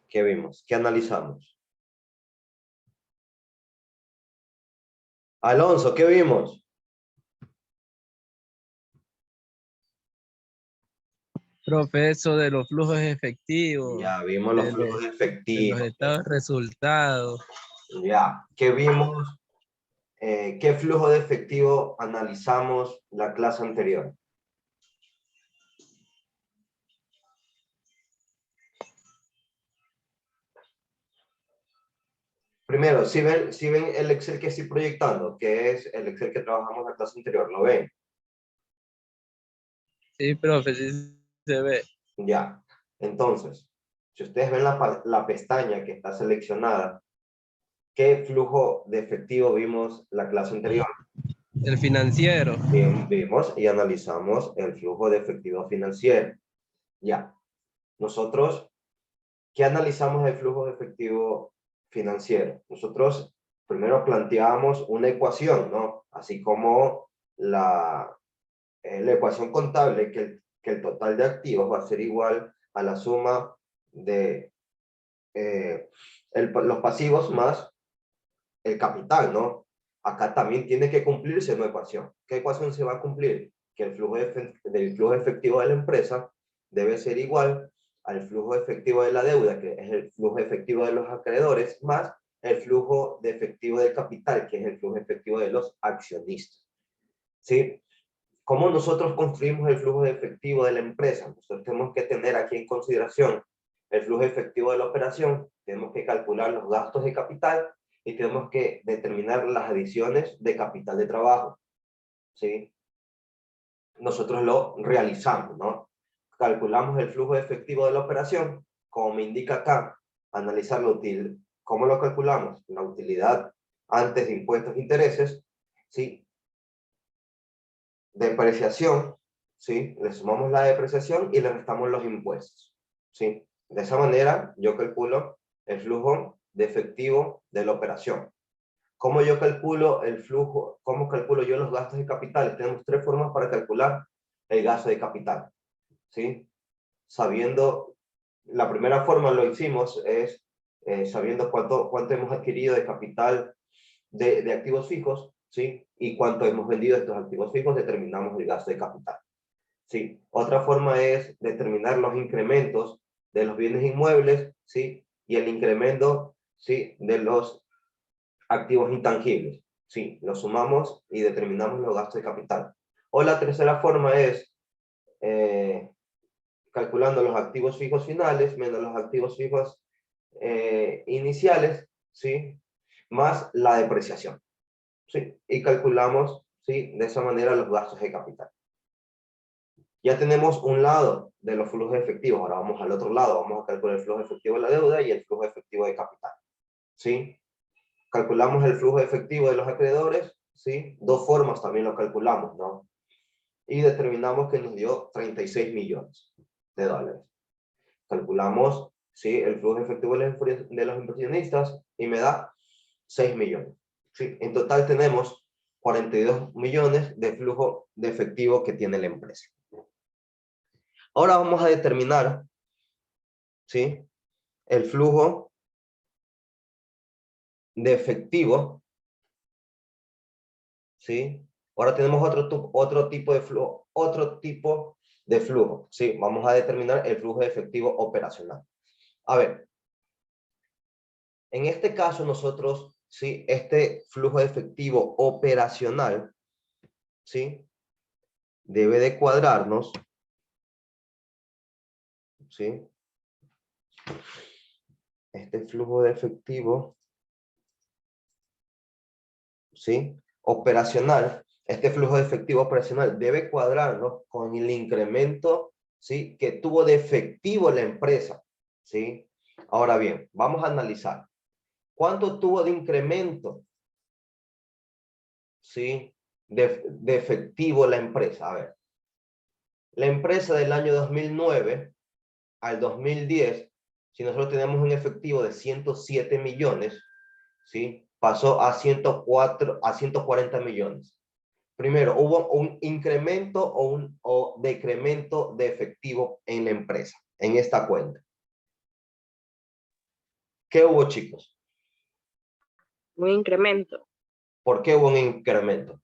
¿Qué vimos? ¿Qué analizamos? Alonso, ¿qué vimos? Profe, eso de los flujos efectivos, Ya vimos los flujos de los efectivos. estados de resultados. Ya, ¿qué vimos? ¿Qué flujo de efectivo analizamos la clase anterior? Primero, si ven el Excel que estoy proyectando, que es el Excel que trabajamos la clase anterior, ¿lo ven? Sí, profe, sí se ve. Ya. Entonces, si ustedes ven la pestaña que está seleccionada, ¿qué flujo de efectivo vimos la clase anterior? El financiero. Bien, vimos y analizamos el flujo de efectivo financiero. Ya. Nosotros, ¿qué analizamos del flujo de efectivo financiero? Nosotros primero planteamos una ecuación, ¿no? Así como la ecuación contable, que el total de activos va a ser igual a la suma de los pasivos más el capital, ¿no? Acá también tiene que cumplirse una ecuación. ¿Qué ecuación se va a cumplir? Que el del flujo efectivo de la empresa debe ser igual al flujo efectivo de la deuda, que es el flujo efectivo de los acreedores, más el flujo de efectivo del capital, que es el flujo efectivo de los accionistas. ¿Sí? ¿Cómo nosotros construimos el flujo de efectivo de la empresa? Nosotros tenemos que tener aquí en consideración el flujo efectivo de la operación, tenemos que calcular los gastos de capital y tenemos que determinar las adiciones de capital de trabajo. ¿Sí? Nosotros lo realizamos, ¿no? Calculamos el flujo efectivo de la operación, como me indica acá, analizar la utilidad. ¿Cómo lo calculamos? La utilidad antes de impuestos e intereses, ¿sí? Depreciación, ¿sí? Le sumamos la depreciación y le restamos los impuestos, ¿sí? De esa manera yo calculo el flujo de efectivo de la operación. ¿Cómo yo calculo el flujo? ¿Cómo calculo yo los gastos de capital? Tenemos tres formas para calcular el gasto de capital, ¿sí? Sabiendo, la primera forma lo hicimos es sabiendo cuánto hemos adquirido de capital de activos fijos, ¿sí? Y cuánto hemos vendido de estos activos fijos, determinamos el gasto de capital, ¿sí? Otra forma es determinar los incrementos de los bienes inmuebles, ¿sí? Y el incremento, ¿sí? De los activos intangibles, ¿sí? Los sumamos y determinamos los gastos de capital. O la tercera forma es calculando los activos fijos finales menos los activos fijos iniciales, ¿sí? Más la depreciación. ¿Sí? Y calculamos, ¿sí? De esa manera los gastos de capital. Ya tenemos un lado de los flujos efectivos, ahora vamos al otro lado, vamos a calcular el flujo efectivo de la deuda y el flujo efectivo de capital. ¿Sí? Calculamos el flujo efectivo de los acreedores, ¿sí? Dos formas también lo calculamos, ¿no? Y determinamos que nos dio 36 millones de dólares. Calculamos, ¿sí? El flujo efectivo de los inversionistas y me da 6 millones. ¿Sí? En total tenemos 42 millones de flujo de efectivo que tiene la empresa. Ahora vamos a determinar, ¿sí? El flujo de efectivo, ¿sí? Ahora tenemos otro tipo de flujo, ¿sí? Vamos a determinar el flujo de efectivo operacional. A ver, en este caso nosotros, ¿sí? Este flujo de efectivo operacional, ¿sí? Debe de cuadrarnos, ¿sí? Este flujo de efectivo, ¿sí? Operacional, este flujo de efectivo operacional debe cuadrarnos con el incremento, ¿sí? Que tuvo de efectivo la empresa, ¿sí? Ahora bien, vamos a analizar. ¿Cuánto tuvo de incremento, ¿sí? De efectivo la empresa. A ver, la empresa del año 2009 al 2010, si nosotros tenemos un efectivo de 107 millones, ¿sí? Pasó a 140 millones. Primero, ¿hubo un incremento o decremento de efectivo en la empresa, en esta cuenta? ¿Qué hubo, chicos? Un incremento. ¿Por qué hubo un incremento?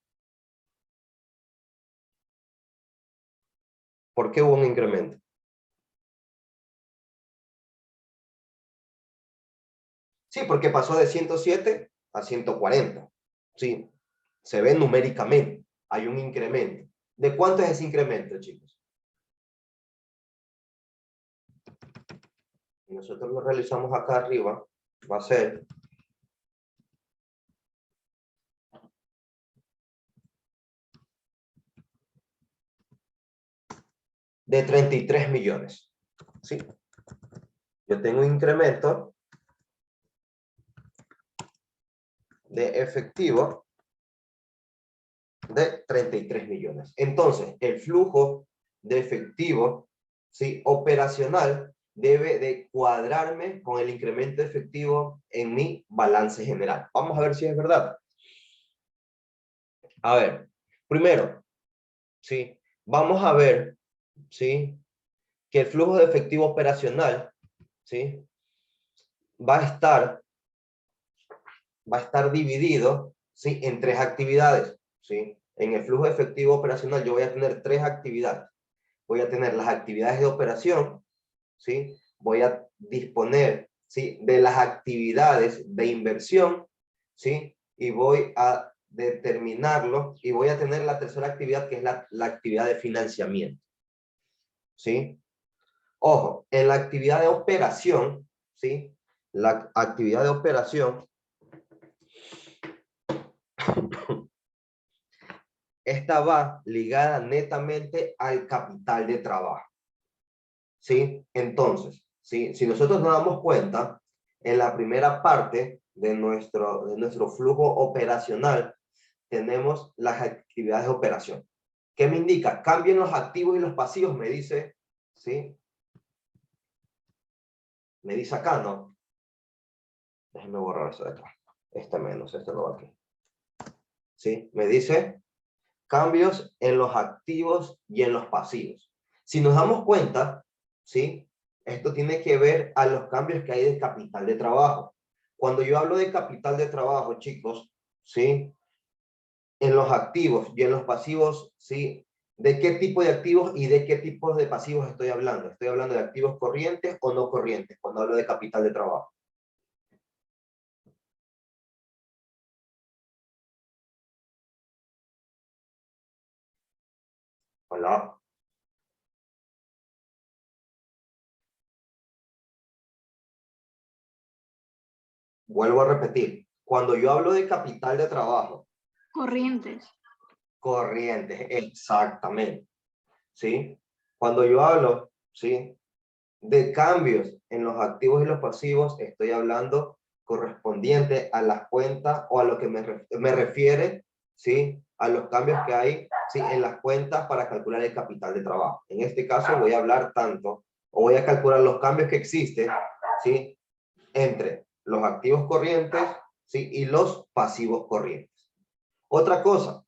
¿Por qué hubo un incremento? Sí, porque pasó de 107 a 140. Sí, se ve numéricamente. Hay un incremento. ¿De cuánto es ese incremento, chicos? Y nosotros lo realizamos acá arriba. Va a ser de 33 millones. ¿Sí? Yo tengo un incremento de efectivo de 33 millones. Entonces, el flujo de efectivo, ¿sí?, operacional debe de cuadrarme con el incremento efectivo en mi balance general. Vamos a ver si es verdad. A ver, primero, ¿sí?, vamos a ver, ¿sí?, que el flujo de efectivo operacional, ¿sí?, va a estar dividido, ¿sí?, en tres actividades, ¿sí? En el flujo de efectivo operacional yo voy a tener tres actividades. Voy a tener las actividades de operación, ¿sí? Voy a disponer, ¿sí?, de las actividades de inversión, ¿sí? Y voy a determinarlo y voy a tener la tercera actividad, que es la actividad de financiamiento, ¿sí? Ojo, en la actividad de operación, ¿sí? La actividad de operación, esta va ligada netamente al capital de trabajo, ¿sí? Entonces, ¿sí?, si nosotros nos damos cuenta, en la primera parte de nuestro flujo operacional, tenemos las actividades de operación. ¿Qué me indica? Cambien los activos y los pasivos, me dice, ¿sí? Me dice acá, ¿no? Déjenme borrar eso de acá. Este menos, este no va aquí. ¿Sí? Me dice cambios en los activos y en los pasivos. Si nos damos cuenta, ¿sí?, esto tiene que ver a los cambios que hay de capital de trabajo. Cuando yo hablo de capital de trabajo, chicos, ¿sí?, en los activos y en los pasivos, ¿sí?, ¿de qué tipo de activos y de qué tipos de pasivos estoy hablando? ¿Estoy hablando de activos corrientes o no corrientes cuando hablo de capital de trabajo? Hola. Vuelvo a repetir. Cuando yo hablo de capital de trabajo. Corrientes. Corrientes, exactamente. ¿Sí? Cuando yo hablo, ¿sí?, de cambios en los activos y los pasivos, estoy hablando correspondiente a las cuentas o a lo que me refiere, ¿sí?, a los cambios que hay, ¿sí?, en las cuentas para calcular el capital de trabajo. En este caso voy a hablar tanto, o voy a calcular los cambios que existen, ¿sí?, entre los activos corrientes, ¿sí?, y los pasivos corrientes. Otra cosa,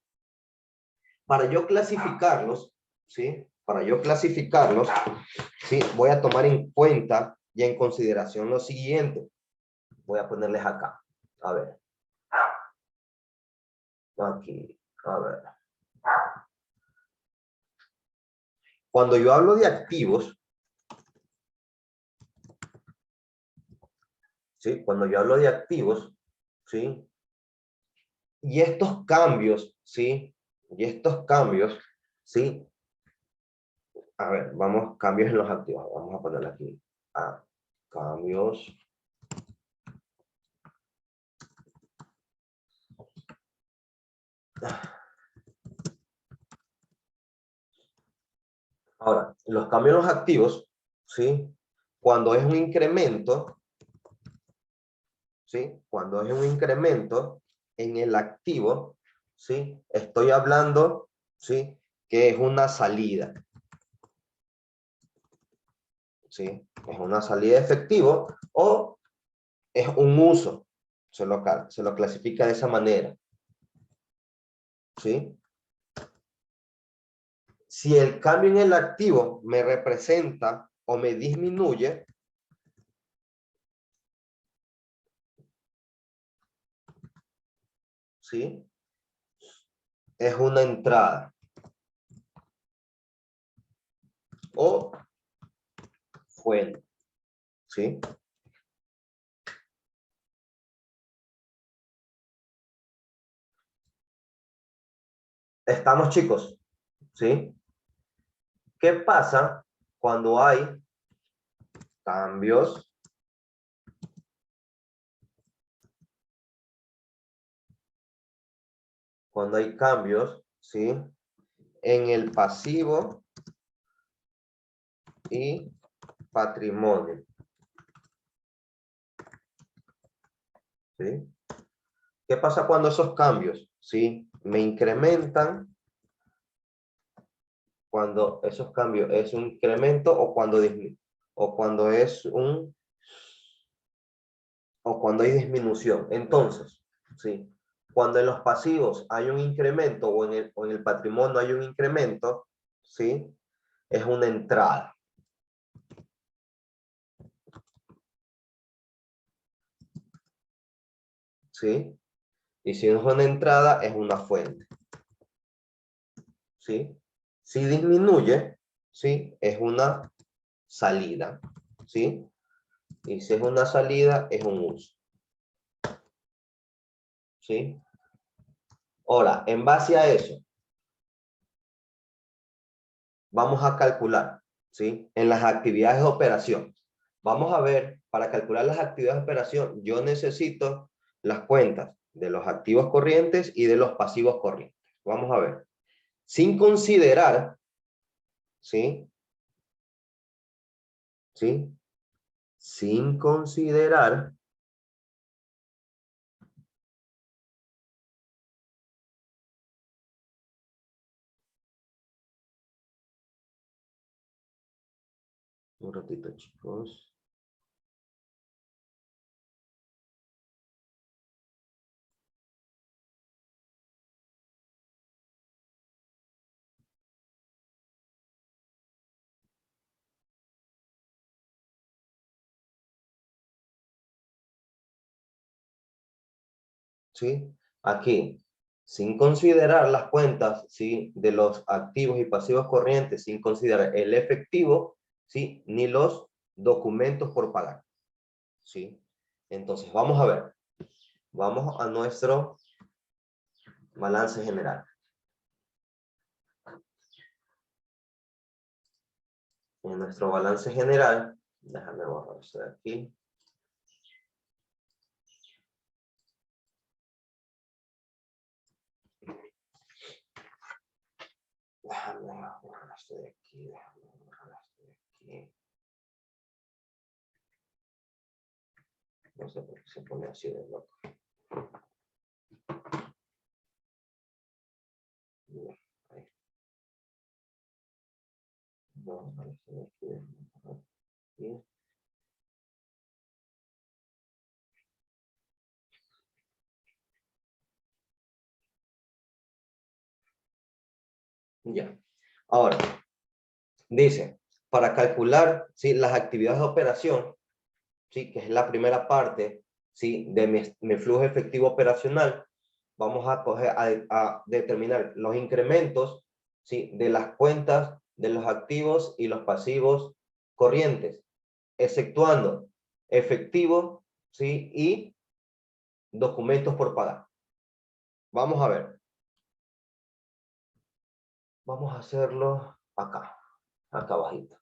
para yo clasificarlos, ¿sí?, para yo clasificarlos, ¿sí?, voy a tomar en cuenta y en consideración lo siguiente. Voy a ponerles acá. A ver. Aquí. A ver. Cuando yo hablo de activos, ¿sí?, cuando yo hablo de activos, ¿sí?, y estos cambios, ¿sí?, y estos cambios, ¿sí?, a ver, vamos, cambios en los activos. Vamos a ponerle aquí. Cambios. Ahora, los cambios en los activos, ¿sí?, cuando es un incremento, ¿sí?, cuando es un incremento en el activo, ¿sí?, estoy hablando, ¿sí?, que es una salida. ¿Sí? Es una salida de efectivo o es un uso. Se lo clasifica de esa manera. ¿Sí? Si el cambio en el activo me representa o me disminuye, ¿sí? Es una entrada. O fuente, ¿sí? Estamos, chicos, ¿sí? ¿Qué pasa cuando hay cambios ¿sí? En el pasivo y patrimonio, ¿sí? ¿Qué pasa cuando esos cambios, ¿sí? Me incrementan, cuando esos cambios es un incremento o cuando es o cuando hay disminución? Entonces, ¿sí? Cuando en los pasivos hay un incremento o en el patrimonio hay un incremento, ¿sí? Es una entrada. ¿Sí? Y si no es una entrada, es una fuente. ¿Sí? Si disminuye, ¿sí? Es una salida. ¿Sí? Y si es una salida, es un uso. ¿Sí? Ahora, en base a eso, vamos a calcular, ¿sí? En las actividades de operación. Vamos a ver, para calcular las actividades de operación, yo necesito las cuentas de los activos corrientes y de los pasivos corrientes. Vamos a ver. Sin considerar, ¿sí? ¿Sí? Sin considerar un ratito, chicos. ¿Sí? Aquí, sin considerar las cuentas, ¿sí? De los activos y pasivos corrientes, sin considerar el efectivo, ¿sí? Ni los documentos por pagar, ¿sí? Entonces, vamos a ver. Vamos a nuestro balance general. En nuestro balance general, déjame borrar esto de aquí. Déjame borrar esto de aquí, déjame borrar esto de aquí. No sé por qué se pone así de loco. Ahí. No, esto de aquí, déjame borrar aquí. Ya. Ahora, dice, para calcular, ¿sí? Las actividades de operación, ¿sí? Que es la primera parte, ¿sí? De mi flujo efectivo operacional, vamos a determinar los incrementos, ¿sí? De las cuentas de los activos y los pasivos corrientes, exceptuando efectivo, ¿sí? Y documentos por pagar. Vamos a ver. Vamos a hacerlo acá abajito.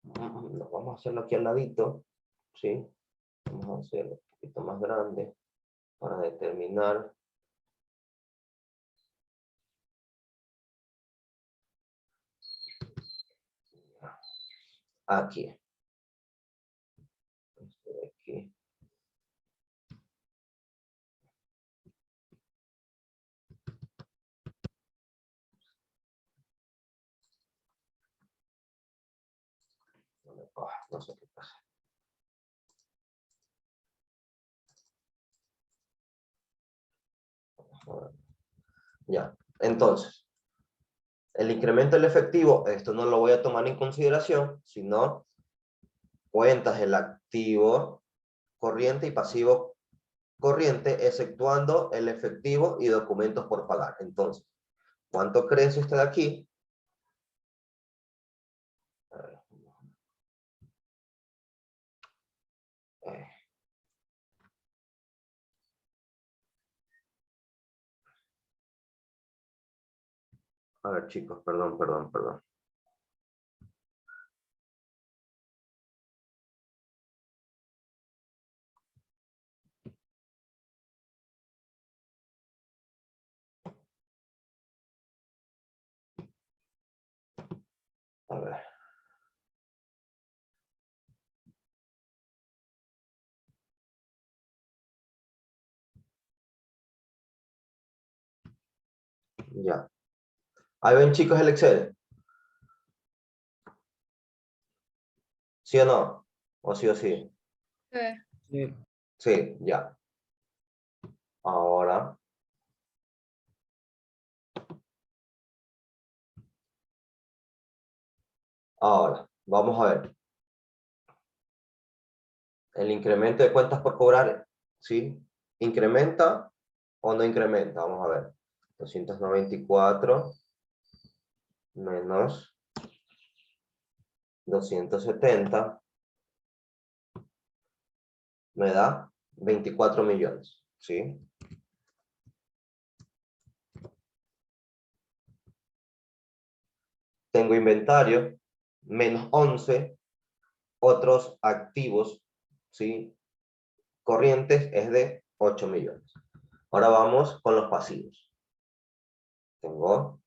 Vamos a hacerlo aquí al ladito, ¿sí? Vamos a hacerlo un poquito más grande para determinar. Aquí. Aquí. No sé qué pasa. Ya, entonces, el incremento del efectivo, esto no lo voy a tomar en consideración, sino cuentas del activo corriente y pasivo corriente, exceptuando el efectivo y documentos por pagar. Entonces, ¿cuánto crece usted aquí? A ver, chicos, perdón. A ver. Ya. Ahí ven, chicos, el Excel. ¿Sí o no? ¿O sí o sí? Sí. Sí, ya. Ahora. Ahora, vamos a ver. El incremento de cuentas por cobrar, ¿sí? ¿Incrementa o no incrementa? Vamos a ver. 294 menos 270 me da 24 millones, ¿sí? Tengo inventario, menos 11, otros activos, ¿sí? Corrientes es de 8 millones. Ahora vamos con los pasivos. Tengo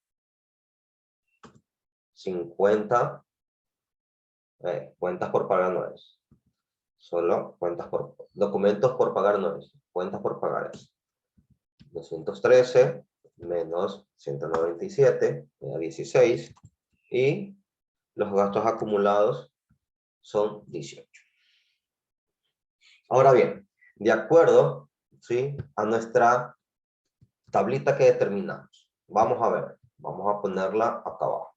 50 cuentas por pagar no es. Solo cuentas por documentos por pagar no es. Cuentas por pagar es. 213 menos 197 me da 16 y los gastos acumulados son 18. Ahora bien, de acuerdo, ¿sí?, a nuestra tablita que determinamos. Vamos a ver, vamos a ponerla acá abajo.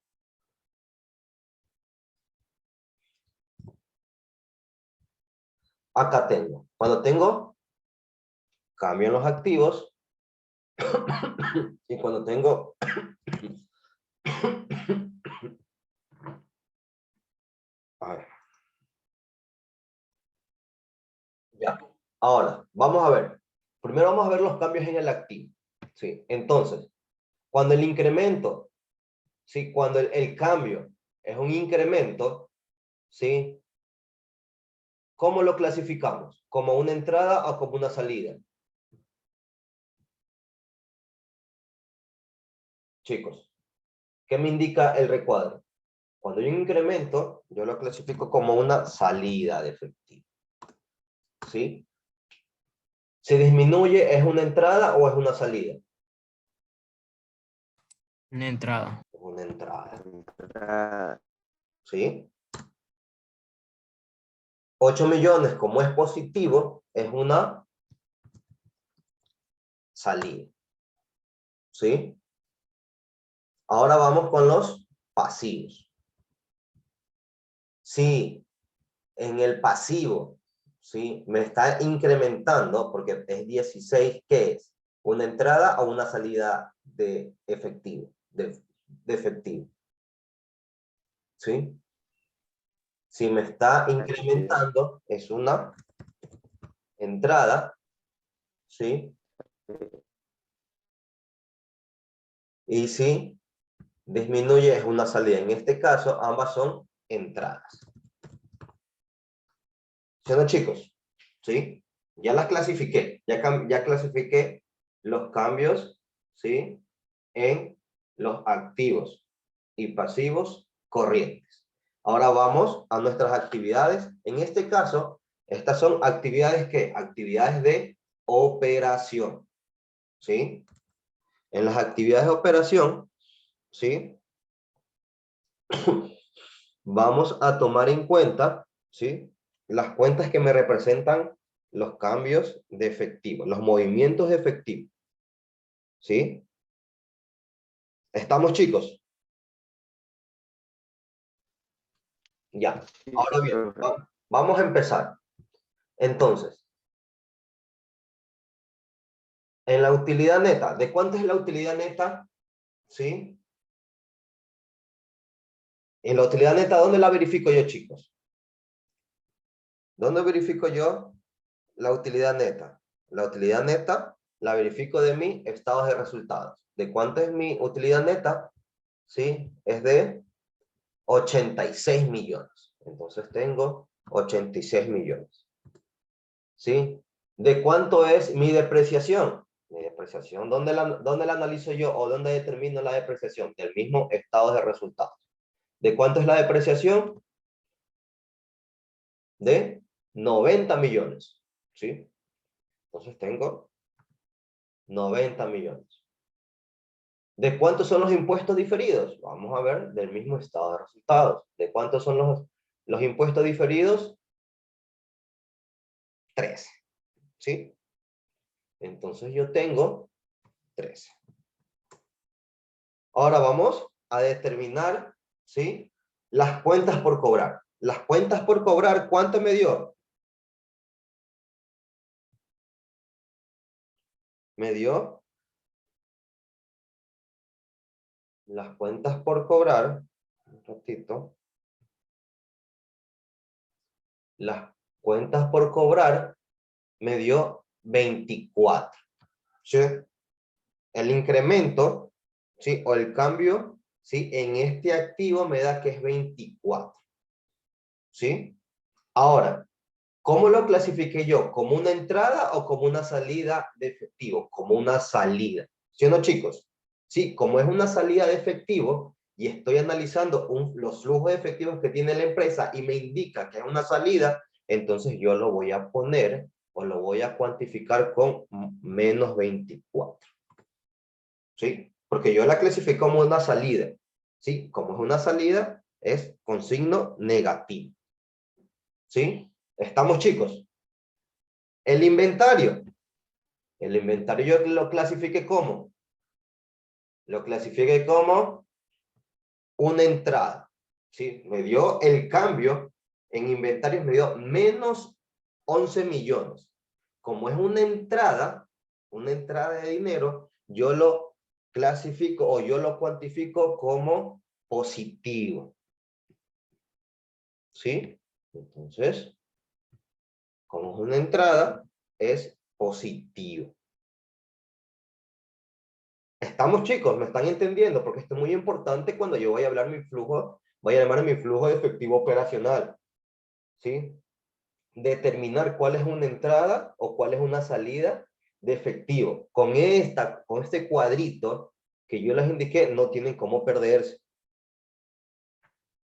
Acá tengo, cuando tengo cambio en los activos y cuando tengo a ver. Ya. Ahora, vamos a ver. Primero vamos a ver los cambios en el activo. ¿Sí? Entonces, cuando el incremento, ¿sí?, cuando el cambio es un incremento, ¿sí?, ¿cómo lo clasificamos? ¿Como una entrada o como una salida? Chicos, ¿qué me indica el recuadro? Cuando hay un incremento, yo lo clasifico como una salida de efectivo. ¿Sí? ¿Se disminuye, es una entrada o es una salida? Una entrada. Es una entrada. ¿Sí? 8 millones, como es positivo, es una salida. ¿Sí? Ahora vamos con los pasivos. Si en el pasivo, ¿sí?, me está incrementando, porque es 16, ¿qué es? ¿Una entrada o una salida de efectivo? De efectivo. ¿Sí? Si me está incrementando, es una entrada, ¿sí? Y si disminuye, es una salida. En este caso, ambas son entradas. ¿Sí o no, chicos? ¿Sí? Ya las clasifiqué. Ya clasifiqué los cambios, ¿sí?, en los activos y pasivos corrientes. Ahora vamos a nuestras actividades. En este caso, estas son actividades ¿qué? Actividades de operación. ¿Sí? En las actividades de operación, ¿sí?, vamos a tomar en cuenta, ¿sí?, las cuentas que me representan los cambios de efectivo, los movimientos de efectivo. ¿Sí? ¿Estamos, chicos? Ya. Ahora bien, vamos a empezar. Entonces, En la utilidad neta, ¿de cuánto es la utilidad neta? ¿Sí? En la utilidad neta, ¿dónde la verifico yo, chicos? ¿Dónde verifico yo la utilidad neta? La utilidad neta la verifico de mi estados de resultados. ¿De cuánto es mi utilidad neta? ¿Sí? Es de 86 millones. Entonces tengo 86 millones. ¿Sí? ¿De cuánto es mi depreciación? Mi depreciación, ¿dónde la analizo yo o dónde determino la depreciación? Del mismo estado de resultados. ¿De cuánto es la depreciación? De 90 millones. ¿Sí? Entonces tengo 90 millones. ¿De cuántos son los impuestos diferidos? Vamos a ver del mismo estado de resultados. ¿De cuántos son los impuestos diferidos? 13. ¿Sí? Entonces yo tengo 13. Ahora vamos a determinar, ¿sí? Las cuentas por cobrar. Las cuentas por cobrar, ¿cuánto me dio? Me dio las cuentas por cobrar, un ratito. Las cuentas por cobrar me dio 24. ¿Sí? El incremento, ¿sí? O el cambio, ¿sí? En este activo me da que es 24. ¿Sí? Ahora, ¿cómo lo clasifiqué yo? ¿Como una entrada o como una salida de efectivo? Como una salida. ¿Sí o no, chicos? Sí, como es una salida de efectivo y estoy analizando los flujos de efectivos que tiene la empresa y me indica que es una salida, entonces yo lo voy a poner o lo voy a cuantificar con menos 24. ¿Sí? Porque yo la clasifico como una salida. ¿Sí? Como es una salida, es con signo negativo. ¿Sí? ¿Estamos, chicos? El inventario. El inventario yo lo clasifique como. Lo clasifique como una entrada. ¿Sí? Me dio el cambio en inventarios, me dio menos 11 millones. Como es una entrada de dinero, yo lo clasifico o yo lo cuantifico como positivo. ¿Sí? Entonces, como es una entrada, es positivo. Estamos, chicos, me están entendiendo, porque esto es muy importante cuando yo voy a hablar mi flujo, voy a llamar mi flujo de efectivo operacional. ¿Sí? Determinar cuál es una entrada o cuál es una salida de efectivo. Con este cuadrito que yo les indiqué, no tienen cómo perderse.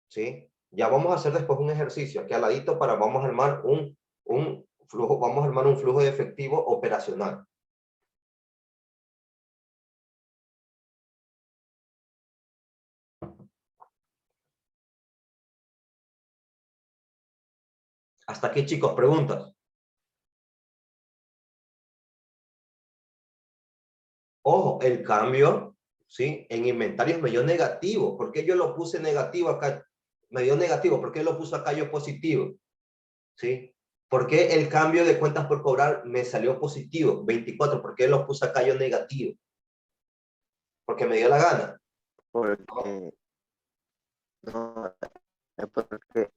¿Sí? Ya vamos a hacer después un ejercicio aquí al ladito vamos a armar un flujo de efectivo operacional. Hasta aquí, chicos, preguntas. Ojo, el cambio, ¿sí? En inventarios me dio negativo. ¿Por qué yo lo puse negativo acá? Me dio negativo. ¿Por qué lo puse acá yo positivo? ¿Sí? ¿Por qué el cambio de cuentas por cobrar me salió positivo? 24. ¿Por qué lo puse acá yo negativo? Porque me dio la gana. Porque no, es porque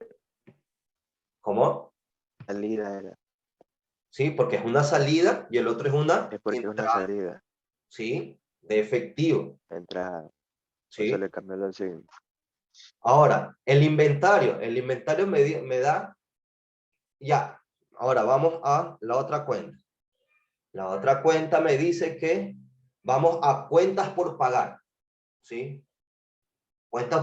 ¿Cómo? salida era, Sí, porque es una salida y el otro es una es porque es una entrada. salida, ¿Sí? De efectivo. entrada, por eso ¿Sí? le cambió el signo. Ahora, el inventario. El inventario me da... Ya. Ahora vamos a la otra cuenta. La otra cuenta me dice que vamos a cuentas por pagar. ¿Sí? Cuentas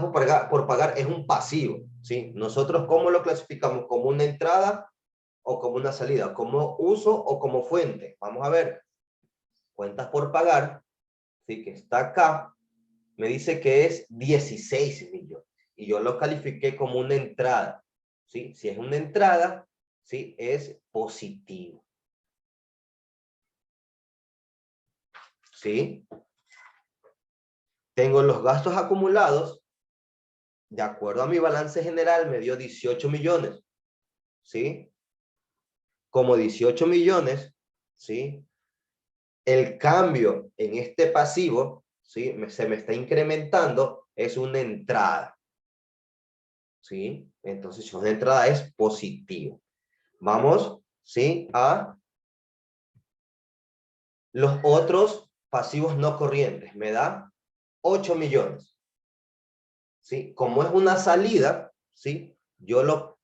por pagar es un pasivo. ¿Sí? Nosotros, ¿cómo lo clasificamos? ¿Como una entrada o como una salida? ¿Como uso o como fuente? Vamos a ver. Cuentas por pagar, ¿sí? Que está acá, me dice que es 16 millones. Y yo lo califiqué como una entrada. ¿Sí? Si es una entrada, ¿sí? Es positivo. ¿Sí? Tengo los gastos acumulados. De acuerdo a mi balance general, me dio 18 millones. ¿Sí? Como 18 millones, ¿sí? el cambio en este pasivo, ¿sí? Se me está incrementando, es una entrada. ¿Sí? Entonces, si una entrada es positivo. Vamos, ¿sí? A los otros pasivos no corrientes. Me da 8 millones. ¿Sí? Como es una salida, ¿sí? Yo lo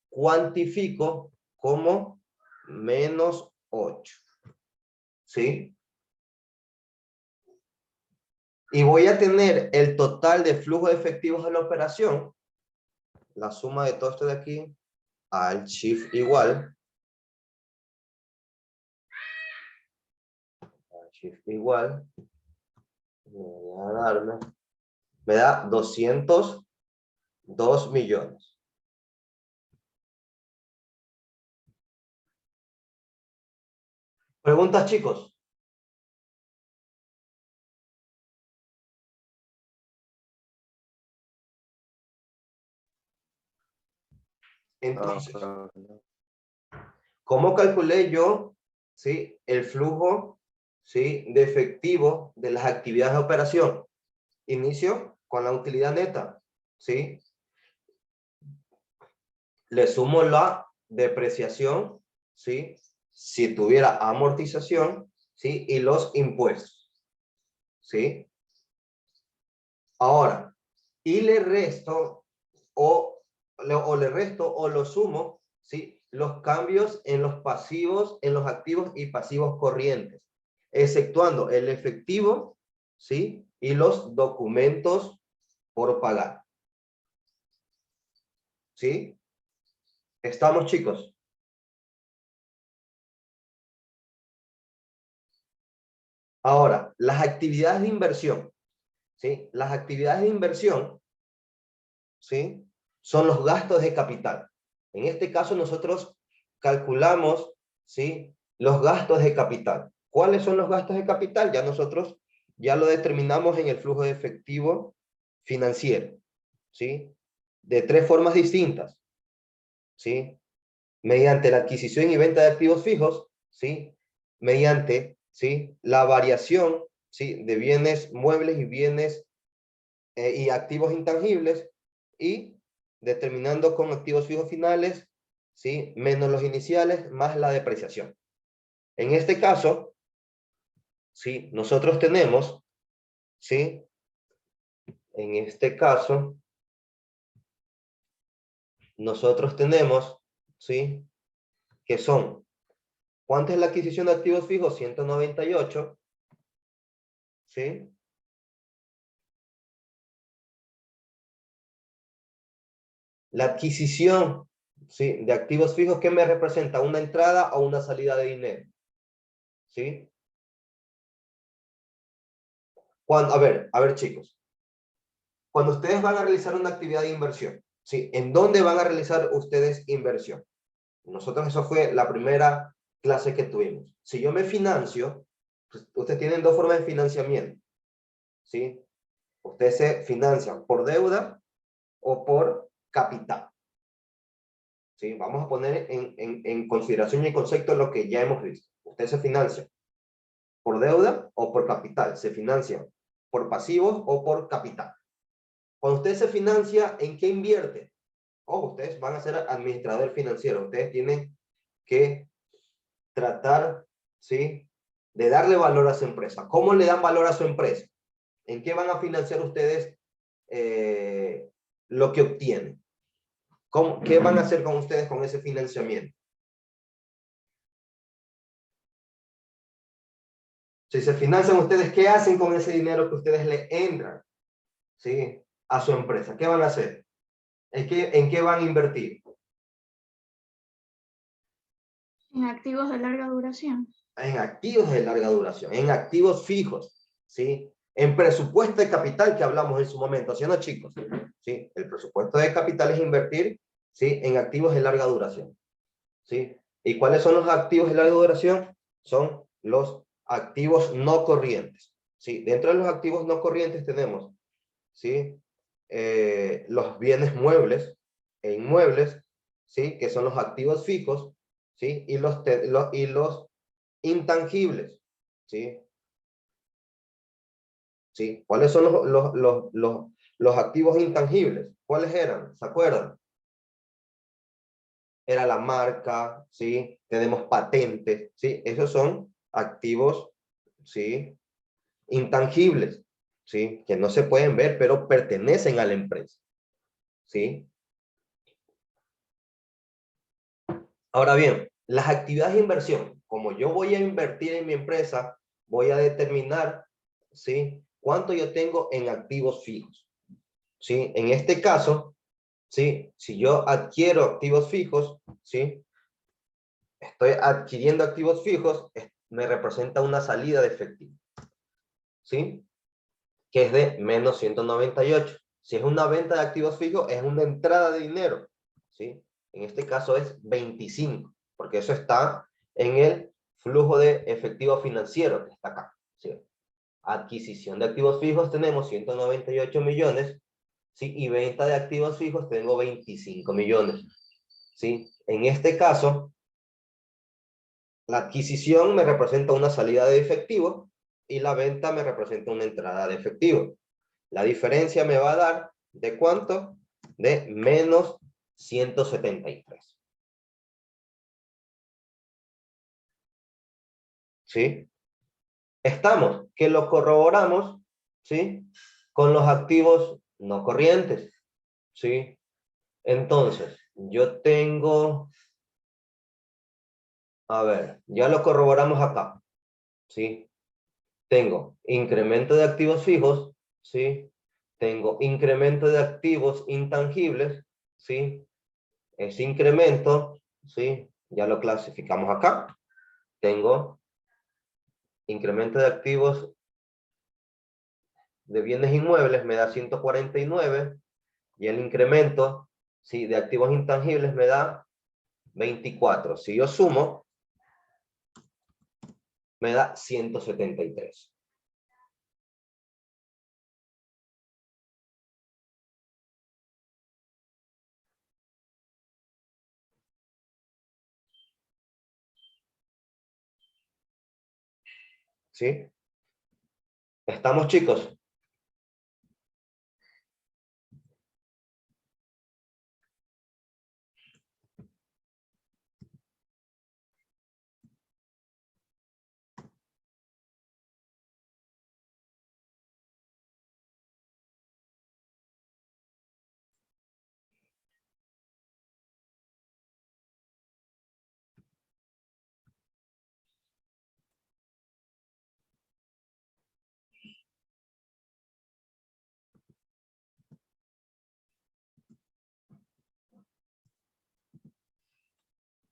cuantifico como menos 8. ¿Sí? Y voy a tener el total de flujo de efectivos de la operación, la suma de todo esto de aquí, al shift igual, me da 202 millones. ¿Preguntas, chicos? Entonces, No. ¿cómo calculé yo, sí, el flujo, sí, de efectivo de las actividades de operación? Inicio con la utilidad neta, ¿sí? Le sumo la depreciación, ¿sí? Si tuviera amortización, ¿sí? Y los impuestos, ¿sí? Ahora, y le resto o le resto o lo sumo, ¿sí? Los cambios en los pasivos, en los activos y pasivos corrientes, exceptuando el efectivo, ¿sí? Y los documentos por pagar. ¿Sí? ¿Estamos, chicos? Ahora, las actividades de inversión, ¿sí? Las actividades de inversión, ¿sí? Son los gastos de capital. En este caso nosotros calculamos, ¿sí? Los gastos de capital. ¿Cuáles son los gastos de capital? Ya nosotros ya lo determinamos en el flujo de efectivo financiero, ¿sí? De 3 formas distintas, ¿sí? Mediante la adquisición y venta de activos fijos, ¿sí? Mediante, ¿sí? La variación, ¿sí? De bienes muebles y bienes y activos intangibles, y determinando con activos fijos finales, ¿sí? Menos los iniciales, más la depreciación. En este caso, ¿sí? Nosotros tenemos, ¿sí? En este caso, nosotros tenemos, ¿sí? Que son, ¿cuánto es la adquisición de activos fijos? 198, ¿sí? La adquisición, ¿sí? De activos fijos, ¿qué me representa? ¿Una entrada o una salida de dinero? ¿Sí? A ver, chicos. Cuando ustedes van a realizar una actividad de inversión, ¿sí? ¿En dónde van a realizar ustedes inversión? Nosotros eso fue la primera clase que tuvimos. Si yo me financio, pues, ustedes tienen 2 formas de financiamiento, ¿sí? Ustedes se financian por deuda o por capital, ¿sí? Vamos a poner en consideración y en concepto lo que ya hemos visto. Ustedes se financian por deuda o por capital. Se financian por pasivos o por capital. Cuando usted se financia, ¿en qué invierte? Ojo, ustedes van a ser administrador financiero. Ustedes tienen que tratar, ¿sí? De darle valor a su empresa. ¿Cómo le dan valor a su empresa? ¿En qué van a financiar ustedes lo que obtienen? ¿Qué van a hacer con ustedes con ese financiamiento? Si se financian ustedes, ¿qué hacen con ese dinero que ustedes le entran, ¿sí? A su empresa? ¿Qué van a hacer? ¿En qué van a invertir? En activos de larga duración. En activos de larga duración, en activos fijos, ¿sí? En presupuesto de capital que hablamos en su momento, ¿sí o no, chicos? ¿Sí? El presupuesto de capital es invertir, ¿sí? En activos de larga duración, ¿sí? ¿Y cuáles son los activos de larga duración? Son los activos no corrientes, ¿sí? Dentro de los activos no corrientes tenemos, ¿sí? Los bienes muebles e inmuebles, ¿sí? Que son los activos fijos, ¿sí? Y los intangibles, ¿sí? ¿Sí? ¿Cuáles son los activos intangibles? ¿Cuáles eran? ¿Se acuerdan? Era la marca, ¿sí? Tenemos patentes, ¿sí? Esos son activos, ¿sí? Intangibles, ¿sí? Que no se pueden ver, pero pertenecen a la empresa, ¿sí? Ahora bien, las actividades de inversión, como yo voy a invertir en mi empresa, voy a determinar, ¿sí? Cuánto yo tengo en activos fijos, ¿sí? En este caso, ¿sí? Si yo adquiero activos fijos, ¿sí? Estoy adquiriendo activos fijos, me representa una salida de efectivo, ¿sí? Que es de menos 198. Si es una venta de activos fijos, es una entrada de dinero, ¿sí? En este caso es 25, porque eso está en el flujo de efectivo financiero que está acá, ¿sí? Adquisición de activos fijos tenemos 198 millones, ¿sí? Y venta de activos fijos tengo 25 millones, ¿sí? En este caso, la adquisición me representa una salida de efectivo y la venta me representa una entrada de efectivo. La diferencia me va a dar, ¿de cuánto? De menos 173. ¿Sí? Estamos, que lo corroboramos, ¿sí? Con los activos no corrientes, ¿sí? Entonces, yo tengo, a ver, ya lo corroboramos acá, ¿sí? Tengo incremento de activos fijos, ¿sí? Tengo incremento de activos intangibles, ¿sí? Ese incremento, ¿sí? Ya lo clasificamos acá. Tengo incremento de activos de bienes inmuebles, me da 149, y el incremento, ¿sí? De activos intangibles me da 24. Si yo sumo, me da 173. ¿Sí? ¿Estamos, chicos?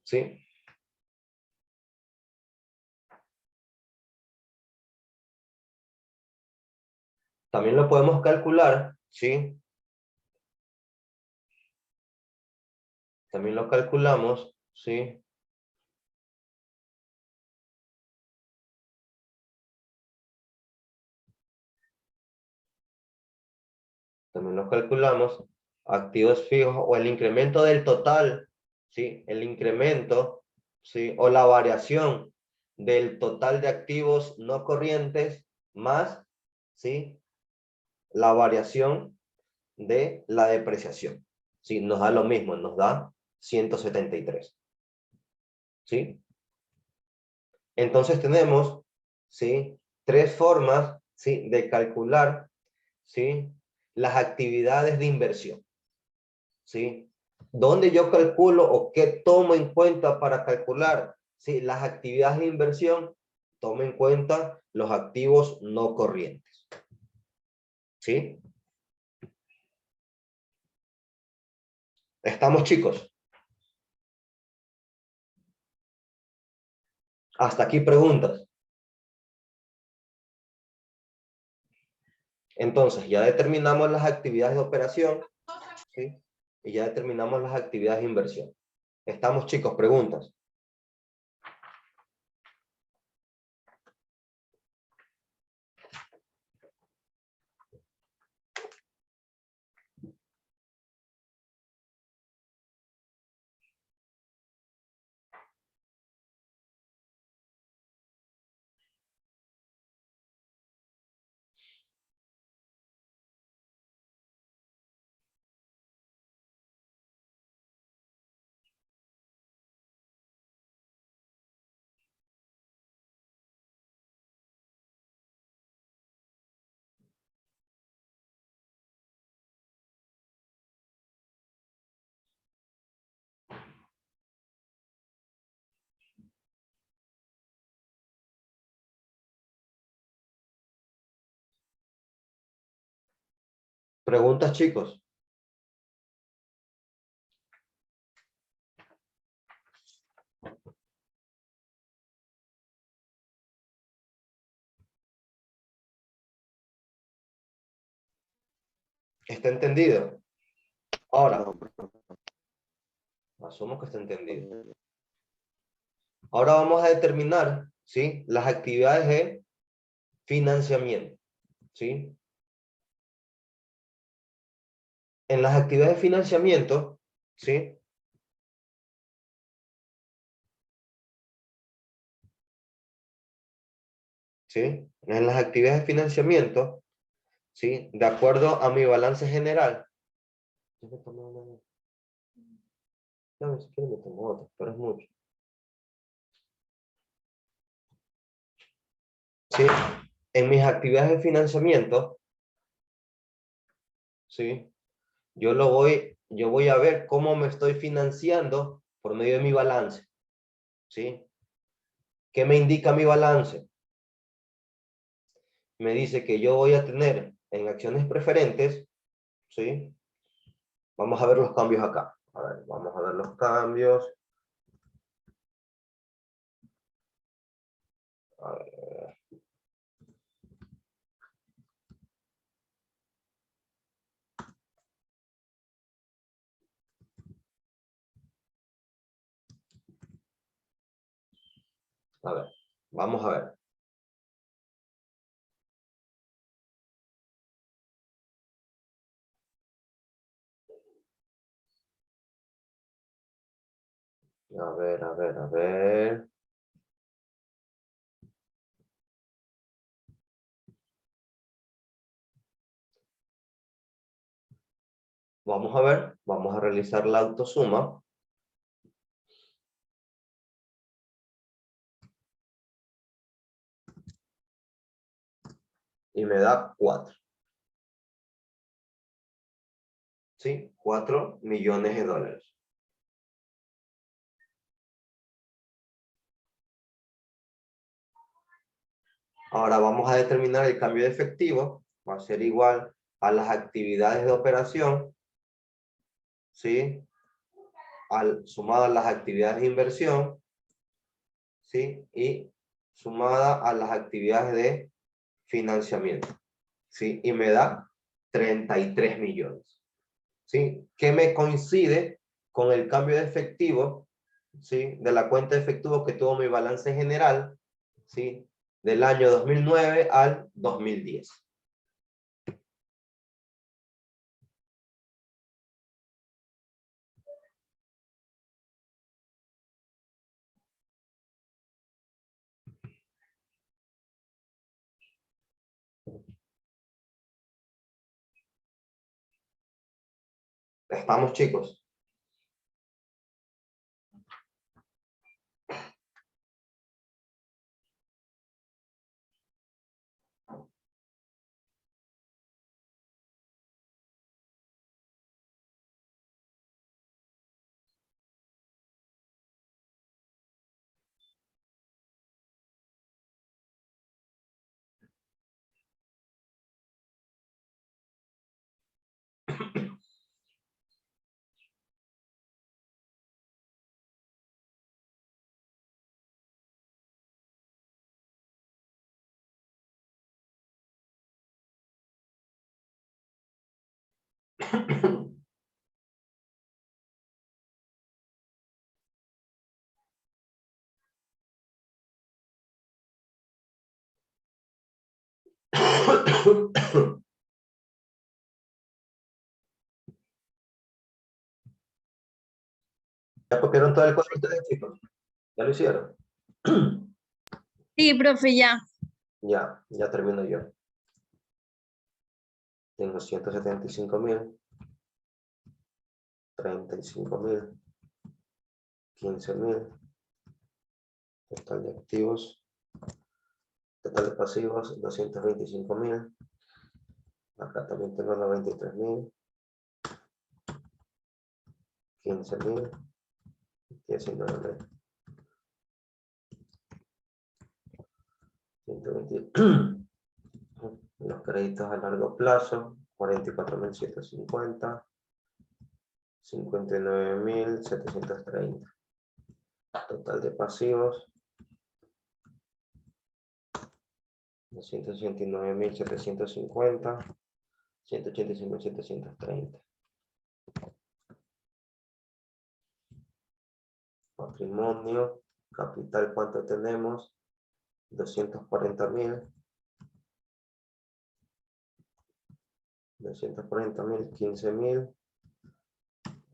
¿Sí? También lo podemos calcular, ¿sí? También lo calculamos, ¿sí? También lo calculamos. Activos fijos o el incremento del total, ¿sí? El incremento, ¿sí? O la variación del total de activos no corrientes más, ¿sí? La variación de la depreciación, ¿sí? Nos da lo mismo, nos da 173, ¿sí? Entonces tenemos, ¿sí? Tres formas, ¿sí? De calcular, ¿sí? Las actividades de inversión, ¿sí? ¿Dónde yo calculo o qué tomo en cuenta para calcular, ¿sí? Las actividades de inversión? Tomo en cuenta los activos no corrientes, ¿sí? ¿Estamos, chicos? Hasta aquí preguntas. Entonces, ya determinamos las actividades de operación, ¿sí? Y ya determinamos las actividades de inversión. ¿Estamos, chicos? Preguntas. ¿Preguntas, chicos? ¿Está entendido? Ahora, No, profe. asumo que está entendido. Ahora vamos a determinar, ¿sí?, las actividades de financiamiento, ¿sí? En las actividades de financiamiento, ¿sí?, ¿sí? En las actividades de financiamiento, ¿sí?, de acuerdo a mi balance general. Ya me tomé una. No, si quiero me tomo otra, pero es mucho. ¿Sí? En mis actividades de financiamiento, ¿sí?, yo voy a ver cómo me estoy financiando por medio de mi balance, ¿sí? ¿Qué me indica mi balance? Me dice que yo voy a tener en acciones preferentes, ¿sí? Vamos a ver los cambios acá. A ver, vamos a ver los cambios. A ver. A ver, vamos a ver. A ver, a ver, a ver. Vamos a ver, vamos a realizar la autosuma. Y me da 4. ¿Sí? 4 millones de dólares. Ahora vamos a determinar el cambio de efectivo. Va a ser igual a las actividades de operación, ¿sí?, sumada a las actividades de inversión, ¿sí?, y sumada a las actividades de financiamiento, ¿sí? Y me da 33 millones, ¿sí? Que me coincide con el cambio de efectivo, ¿sí?, de la cuenta de efectivo que tuvo mi balance general, ¿sí?, del año 2009 al 2010. ¿Estamos, chicos? ¿Ya copiaron todo el cuadro ustedes, chicos? ¿Ya lo hicieron? Sí, profe, ya. Ya termino yo. Tengo 175.000, 35.000, 15.000, total de activos, total de pasivos, 225.000. Acá también tengo 93.000, 15.000, 19.000. 120. Los créditos a largo plazo, 44.750, 59.730. Total de pasivos, 289.750, 185.730. Patrimonio, capital, ¿cuánto tenemos? 240.000. 240.000, 15.000.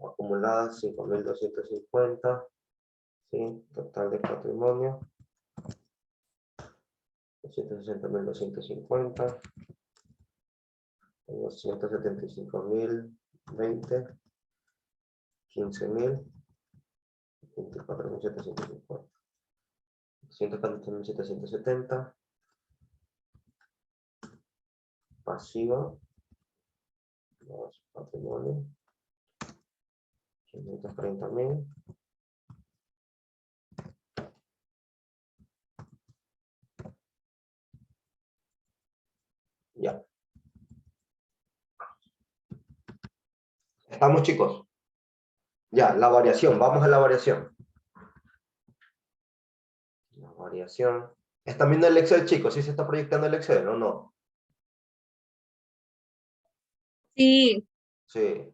Acumuladas, 5.250. ¿Sí? Total de patrimonio. 260.250. 275.020. 15.000. 24.750. 114.770. Pasivo. Más patrimonio. 530.000. Ya. ¿Estamos, chicos? Ya, la variación. Vamos a la variación. La variación. ¿Están viendo el Excel, chicos? ¿Sí se está proyectando el Excel o no? Sí, Sí.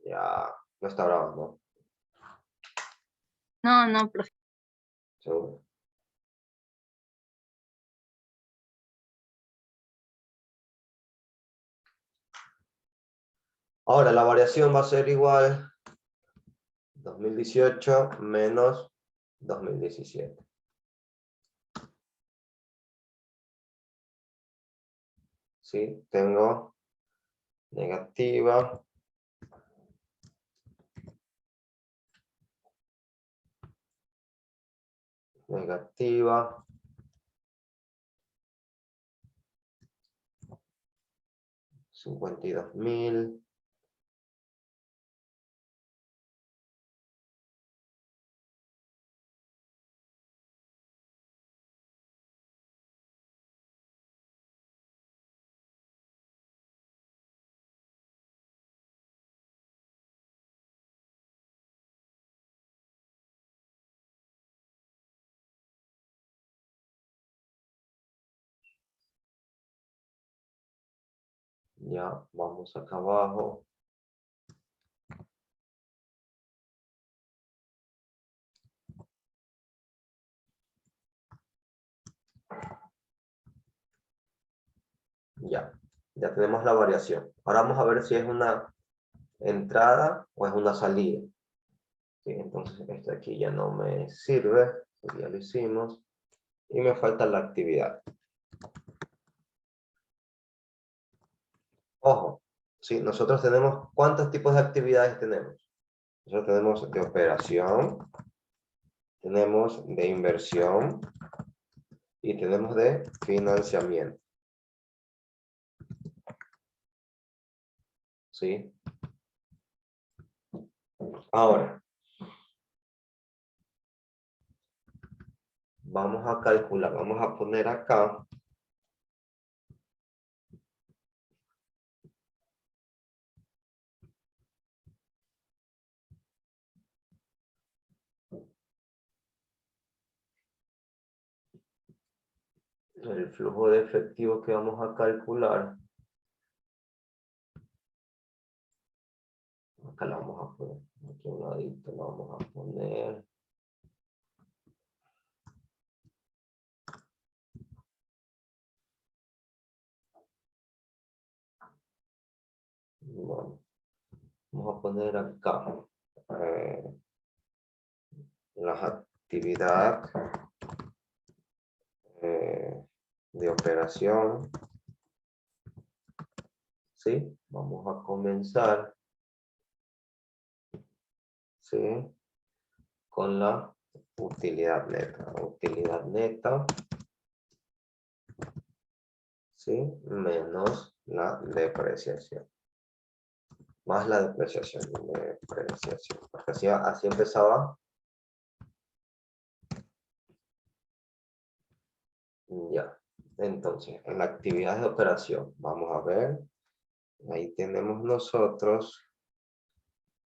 Ya. No está grabando. no, profe. Seguro. Ahora, la variación va a ser igual 2018 menos 2017. ¿Sí? Tengo negativa. Negativa. $52.000. Ya, vamos acá abajo. Ya, ya tenemos la variación. Ahora vamos a ver si es una entrada o es una salida. Sí, entonces esto aquí ya no me sirve, ya lo hicimos. Y me falta la actividad. Ojo, sí, nosotros tenemos, ¿cuántos tipos de actividades tenemos? Nosotros tenemos de operación, tenemos de inversión y tenemos de financiamiento. ¿Sí? Ahora, vamos a calcular, vamos a poner acá el flujo de efectivo que vamos a calcular. Acá la vamos a poner, aquí a un ladito la vamos a poner. Bueno, vamos a poner acá las actividades de operación. ¿Sí? Vamos a comenzar, ¿sí? Con la utilidad neta. Utilidad neta, ¿sí? Menos la depreciación. Más la depreciación. Porque así empezaba. Ya. Entonces, en la actividad de operación, vamos a ver. Ahí tenemos nosotros,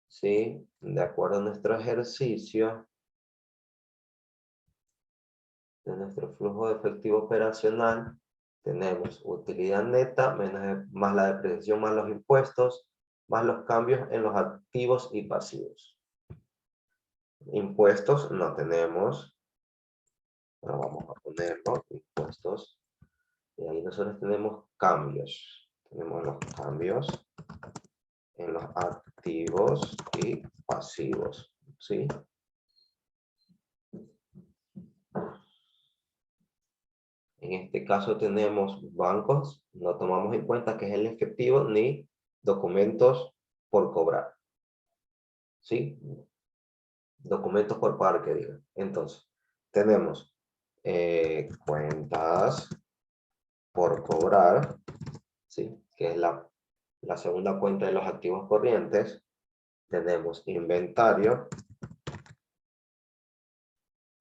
¿sí? De acuerdo a nuestro ejercicio, de nuestro flujo de efectivo operacional, tenemos utilidad neta más la depreciación más los impuestos, más los cambios en los activos y pasivos. Impuestos no tenemos. Ahora vamos a ponerlo, impuestos. Y ahí nosotros tenemos cambios. Tenemos los cambios en los activos y pasivos, ¿sí? En este caso tenemos bancos, no tomamos en cuenta que es el efectivo ni documentos por cobrar, ¿sí? Documentos por pagar, que diga. Entonces, tenemos cuentas por cobrar, ¿sí? Que es la segunda cuenta de los activos corrientes. Tenemos inventario.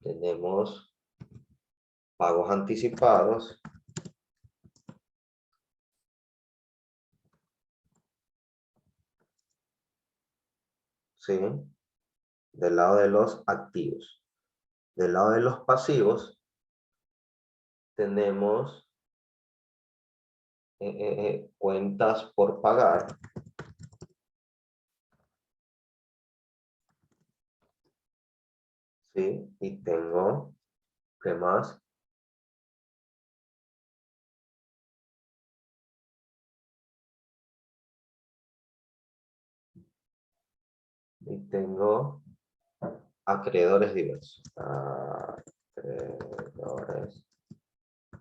Tenemos pagos anticipados. ¿Sí? Del lado de los activos. Del lado de los pasivos, tenemos cuentas por pagar. ¿Sí? Y tengo, ¿qué más? Y tengo acreedores diversos. Acreedores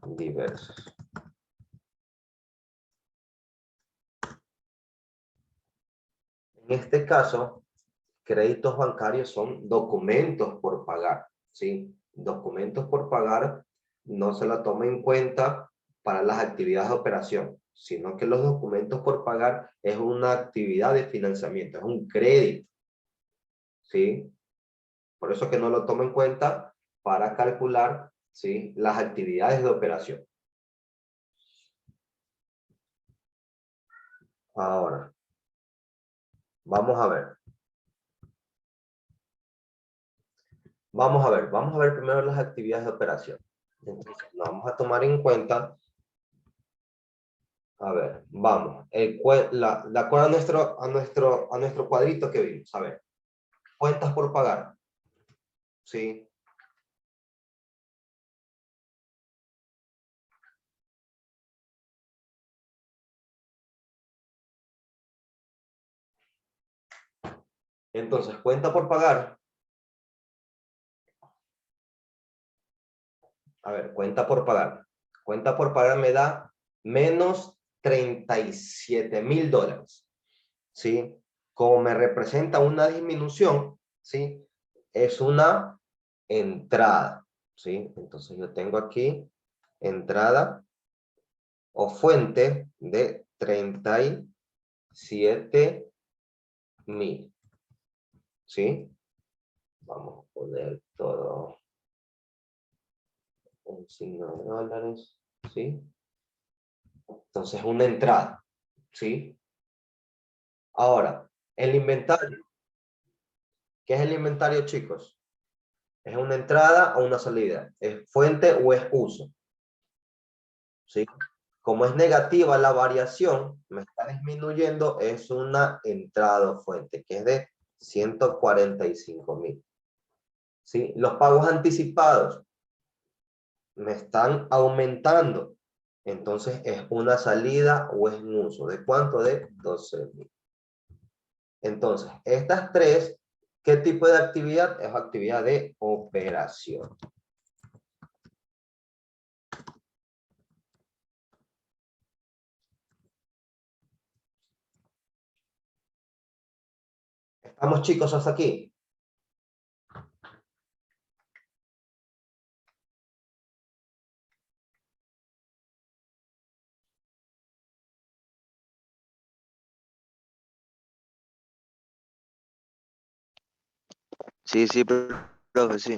diversos. En este caso, créditos bancarios son documentos por pagar, ¿sí? Documentos por pagar no se la toma en cuenta para las actividades de operación, sino que los documentos por pagar es una actividad de financiamiento, es un crédito, ¿sí? Por eso que no lo toma en cuenta para calcular, ¿sí? Las actividades de operación. Ahora, vamos a ver. Vamos a ver primero las actividades de operación. Entonces, vamos a tomar en cuenta, a ver, vamos, de acuerdo a nuestro cuadrito que vimos, a ver, cuentas por pagar, ¿sí? Entonces, cuenta por pagar, a ver, cuenta por pagar me da menos $37,000, ¿sí? Como me representa una disminución, ¿sí? Es una entrada, ¿sí? Entonces yo tengo aquí entrada o fuente de 37,000, ¿sí? Vamos a poner todo un signo de dólares, ¿sí? Entonces una entrada, ¿sí? Ahora, el inventario. ¿Qué es el inventario, chicos? ¿Es una entrada o una salida? ¿Es fuente o es uso? ¿Sí? Como es negativa la variación, me está disminuyendo, es una entrada o fuente, que es de 145,000. ¿Sí? Los pagos anticipados me están aumentando, entonces es una salida o es un uso. ¿De cuánto? De 12,000. Entonces, estas tres, ¿qué tipo de actividad? Es actividad de operación. ¿Estamos, chicos, hasta aquí? Sí, sí, profe, sí.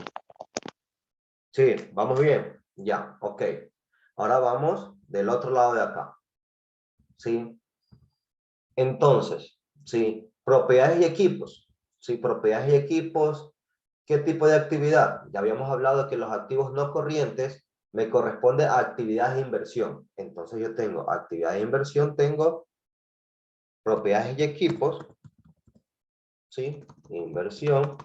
Sí, vamos bien. Ya, ok. Ahora vamos del otro lado de acá. ¿Sí? Entonces, ¿sí? Propiedades y equipos. ¿Sí? Propiedades y equipos. ¿Qué tipo de actividad? Ya habíamos hablado que los activos no corrientes me corresponde a actividades de inversión. Entonces yo tengo actividad de inversión, tengo propiedades y equipos, ¿sí? Inversión.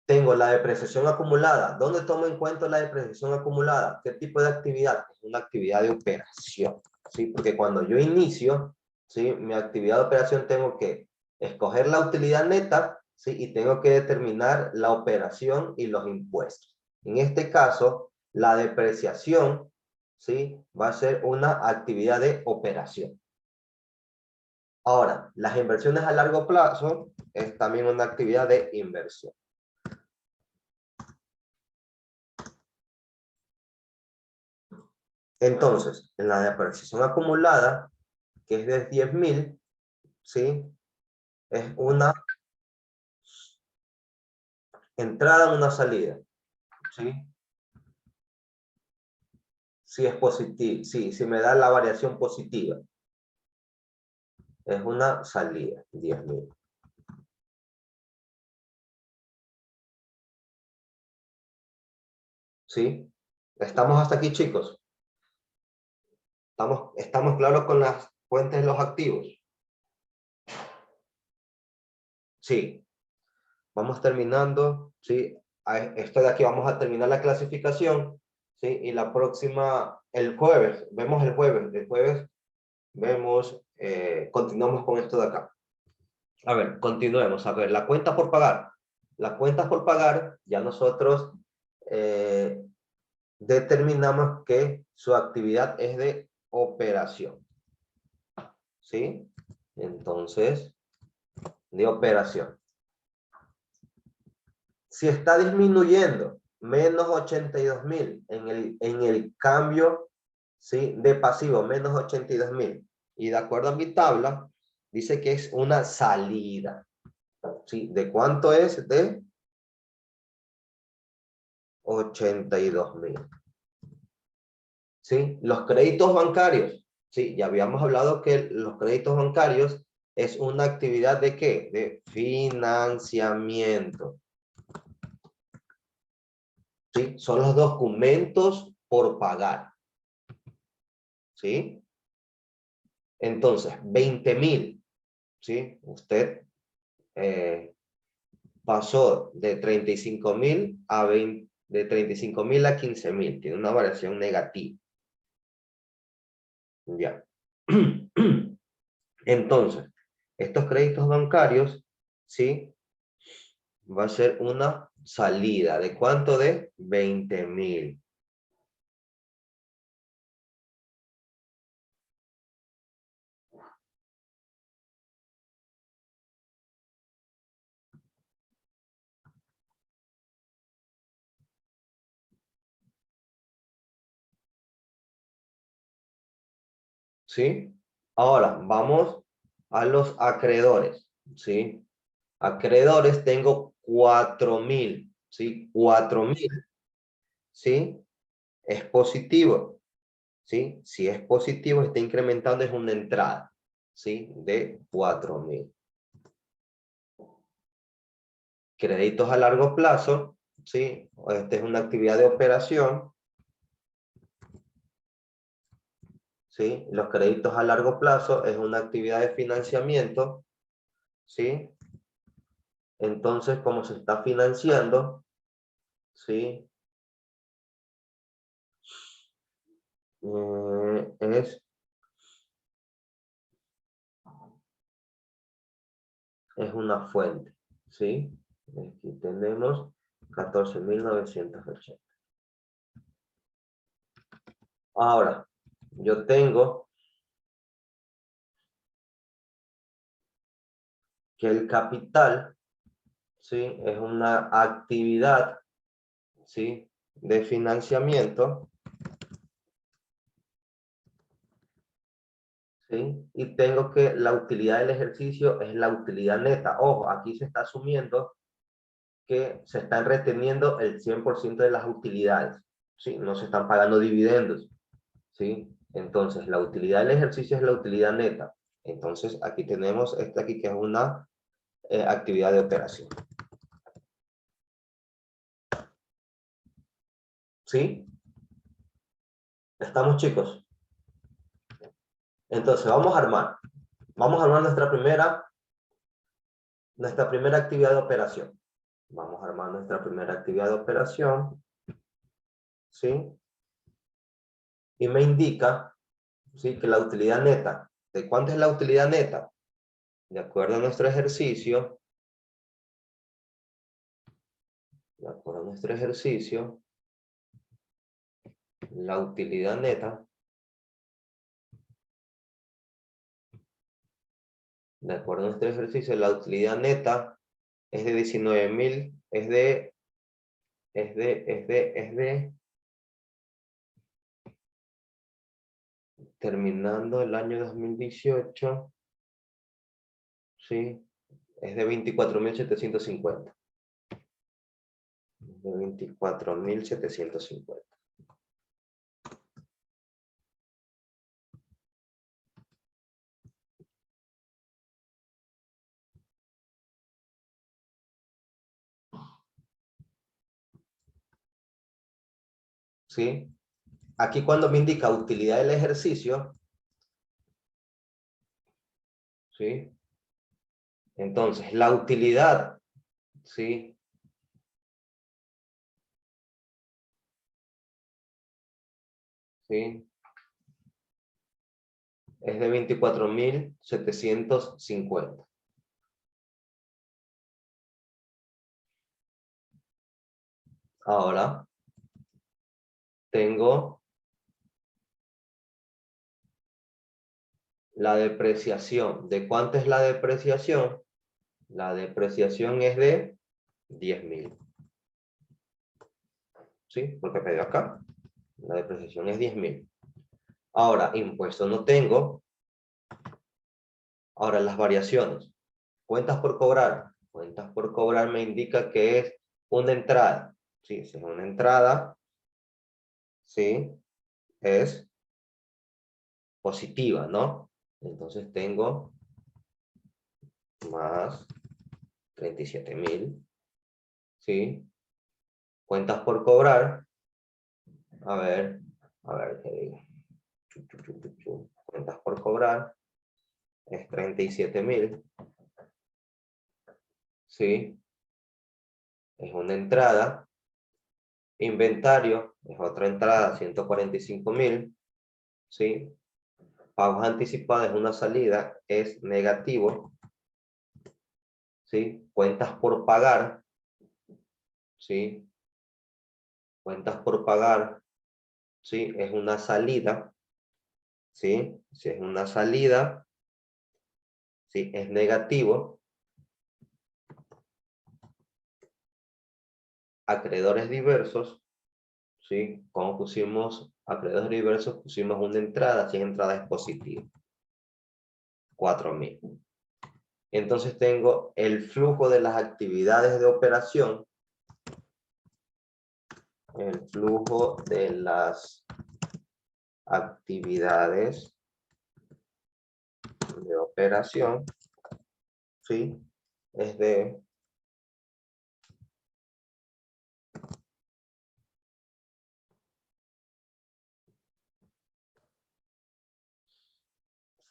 Tengo la depreciación acumulada. ¿Dónde tomo en cuenta la depreciación acumulada? ¿Qué tipo de actividad? Es una actividad de operación, ¿sí? Porque cuando yo inicio, ¿sí? Mi actividad de operación tengo que escoger la utilidad neta, ¿sí? Y tengo que determinar la operación y los impuestos. En este caso, la depreciación, ¿sí? Va a ser una actividad de operación. Ahora, las inversiones a largo plazo es también una actividad de inversión. Entonces, en la depreciación acumulada, que es de 10.000, ¿sí? Es una entrada, una salida, ¿sí? Si es positivo, sí, si me da la variación positiva. Es una salida, 10.000. ¿Sí? ¿Estamos hasta aquí, chicos? ¿Estamos claros con las fuentes de los activos? Sí. Vamos terminando, ¿sí? Esto de aquí vamos a terminar la clasificación, ¿sí? Y la próxima, el jueves, vemos el jueves vemos, continuamos con esto de acá. A ver, continuemos. A ver, la cuenta por pagar. Las cuentas por pagar, ya nosotros determinamos que su actividad es de operación. ¿Sí? Entonces, de operación. Si está disminuyendo, menos 82.000 en el cambio, ¿sí? De pasivo, menos 82.000. Y de acuerdo a mi tabla, dice que es una salida. ¿Sí? ¿De cuánto es? De 82.000. ¿Sí? Los créditos bancarios. Sí, ya habíamos hablado que los créditos bancarios es una actividad de ¿qué? De financiamiento. ¿Sí? Son los documentos por pagar. ¿Sí? Entonces, 20.000. ¿Sí? Usted pasó de 35.000 a 20, de 35.000 a 15.000. Tiene una variación negativa. Ya. Entonces, estos créditos bancarios, ¿sí? Va a ser una salida. ¿De cuánto? De 20.000. ¿Sí? Ahora, vamos a los acreedores, ¿sí? Acreedores tengo 4.000, ¿sí? 4.000, ¿sí? Es positivo, ¿sí? Si es positivo, está incrementando, es una entrada, ¿sí? De 4.000. Créditos a largo plazo, ¿sí? Esta es una actividad de operación, ¿sí? Los créditos a largo plazo es una actividad de financiamiento, ¿sí? Entonces, como se está financiando, ¿sí? Es una fuente, ¿sí? Aquí tenemos 14.980. Ahora, yo tengo que el capital, ¿sí? Es una actividad, ¿sí? De financiamiento, ¿sí? Y tengo que la utilidad del ejercicio es la utilidad neta. Ojo, aquí se está asumiendo que se están reteniendo el 100% de las utilidades, ¿sí? No se están pagando dividendos, ¿sí? Entonces, la utilidad del ejercicio es la utilidad neta. Entonces, aquí tenemos esta aquí que es una actividad de operación. ¿Sí? ¿Estamos, chicos? Entonces, vamos a armar nuestra primera actividad de operación. Vamos a armar nuestra primera actividad de operación. ¿Sí? Y me indica, ¿sí?, que la utilidad neta. ¿De cuánto es la utilidad neta? De acuerdo a nuestro ejercicio. De acuerdo a nuestro ejercicio. La utilidad neta. De acuerdo a nuestro ejercicio, la utilidad neta es de 19.000, es de, terminando el año 2018, ¿sí? Es de 24.750. De 24.750. ¿Sí? Aquí cuando me indica utilidad del ejercicio, ¿sí? Entonces, la utilidad, ¿sí?, ¿sí?, es de 24.750. Ahora, tengo la depreciación. ¿De cuánto es la depreciación? La depreciación es de 10.000. ¿Sí? Porque me dio acá. La depreciación es 10.000. Ahora, impuesto no tengo. Ahora, las variaciones. Cuentas por cobrar. Cuentas por cobrar me indica que es una entrada. Sí, si es una entrada, sí, es positiva, ¿no? Entonces tengo más 37.000, ¿sí? Cuentas por cobrar. A ver qué digo. Cuentas por cobrar es 37.000, ¿sí? Es una entrada. Inventario es otra entrada, 145.000, ¿sí? Pagos anticipados es una salida, es negativo, ¿sí? Cuentas por pagar, ¿sí? Cuentas por pagar, ¿sí?, es una salida, ¿sí? Si es una salida, ¿sí?, es negativo. Acreedores diversos, ¿sí? Como pusimos acreedores diversos, pusimos una entrada, si es entrada es positiva. 4.000. Entonces tengo el flujo de las actividades de operación. El flujo de las actividades de operación, ¿sí?, es de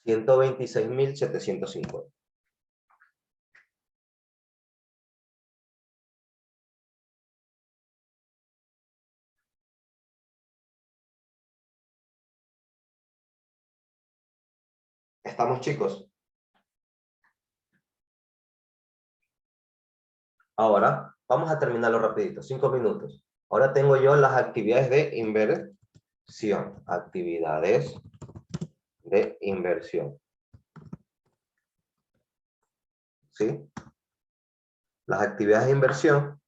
126.750. ¿Estamos, chicos? Ahora, vamos a terminarlo rapidito, 5 minutos. Ahora tengo yo las actividades de inversión. Actividades de inversión. ¿Sí? Las actividades de inversión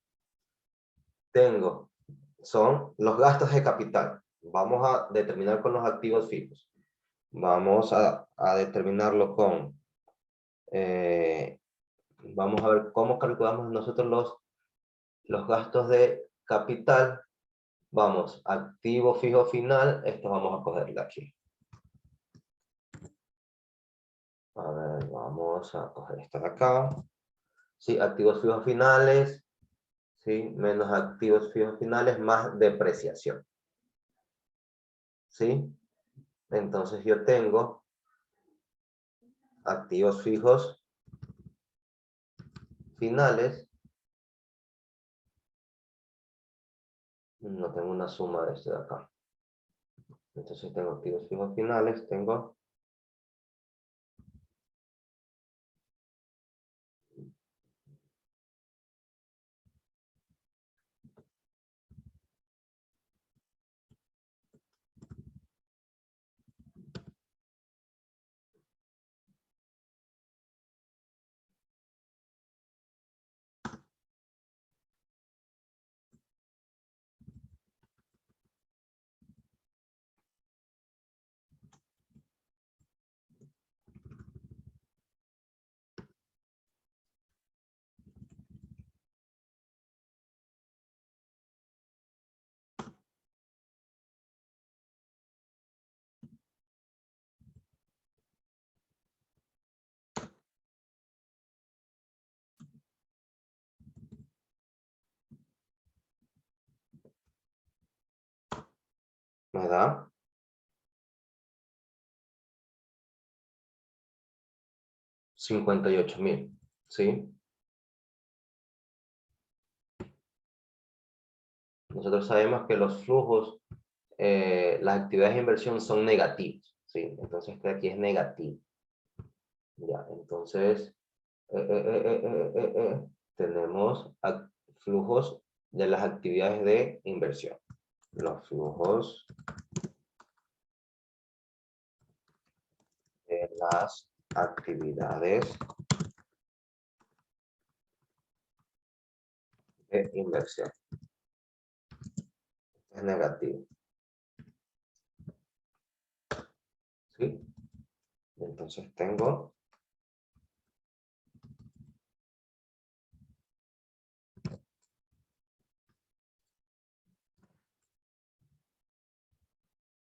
son los gastos de capital. Vamos a determinar con los activos fijos. Vamos a determinarlo con... vamos a ver cómo calculamos nosotros los gastos de capital. Vamos, activo fijo final, esto vamos a cogerlo aquí. ver, vamos a coger esto de acá. Sí, activos fijos finales. Sí, menos activos fijos finales más depreciación. ¿Sí? Entonces yo tengo activos fijos finales. No tengo una suma de este de acá. Entonces tengo activos fijos finales, tengo me da 58.000, ¿sí? Nosotros sabemos que los flujos, las actividades de inversión son negativos, ¿sí? Entonces que aquí es negativo. Ya, entonces tenemos flujos de las actividades de inversión. Los flujos de las actividades de inversión. Es negativo. ¿Sí? Entonces tengo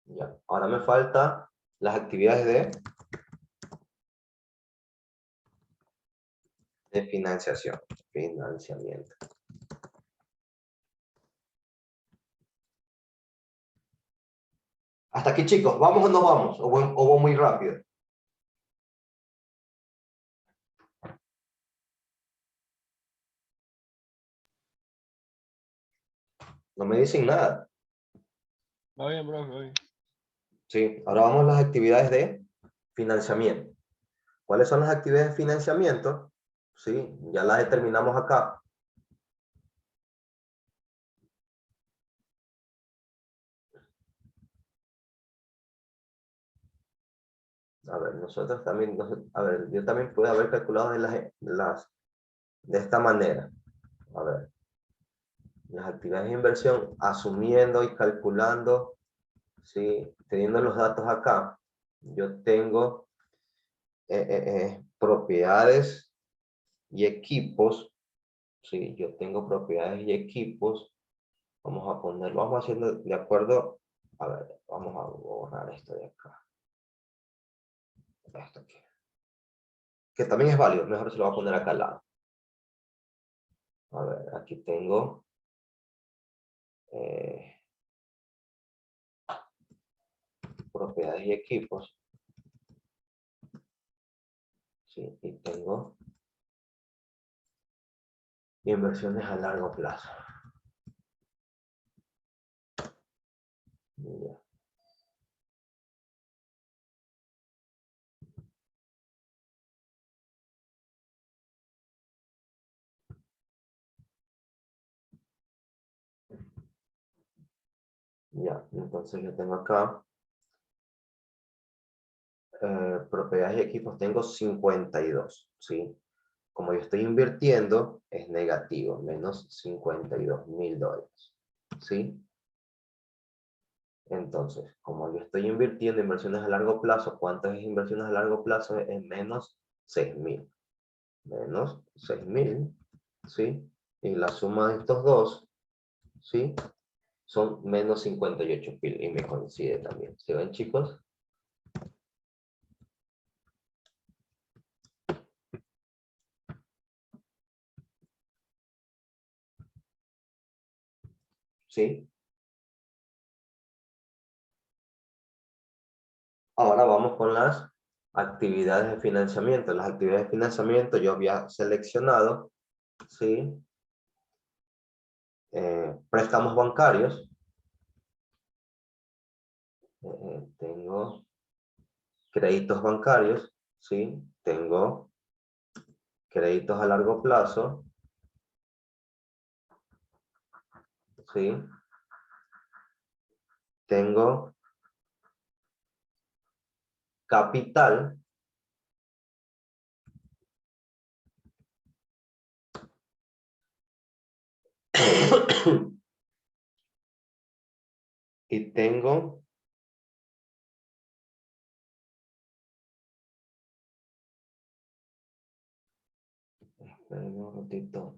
ya. Ahora me falta las actividades de financiación. Financiamiento. Hasta aquí, chicos. ¿Vamos o no vamos? ¿O voy muy rápido? No me dicen nada. Va bien, profe, va bien. Sí, ahora vamos a las actividades de financiamiento. ¿Cuáles son las actividades de financiamiento? Sí, ya las determinamos acá. A ver, nosotros también, a ver, yo también puedo haber calculado de esta manera. A ver, las actividades de inversión, asumiendo y calculando, sí, teniendo los datos acá, yo tengo propiedades y equipos, sí, yo tengo propiedades y equipos, vamos a ponerlo, vamos haciendo de acuerdo, a ver, vamos a borrar esto de acá. Esto aquí. Que también es válido, mejor se lo voy a poner acá al lado. A ver, aquí tengo propiedades y equipos. Sí, y tengo inversiones a largo plazo. Ya. Ya, entonces yo tengo acá propiedades y equipos, tengo 52, ¿sí? Como yo estoy invirtiendo, es negativo, menos $52.000, ¿sí? Entonces, como yo estoy invirtiendo inversiones a largo plazo, ¿cuántas inversiones a largo plazo? Es menos 6.000. Menos 6.000, ¿sí? Y la suma de estos dos, ¿sí? Son menos 58.000 y me coincide también. ¿Se ven, chicos? ¿sí? Ahora vamos con las actividades de financiamiento. Las actividades de financiamiento yo había seleccionado, ¿sí? Préstamos bancarios. Tengo créditos bancarios, ¿sí? Tengo créditos a largo plazo, ¿sí? Tengo capital, y tengo esperen un ratito.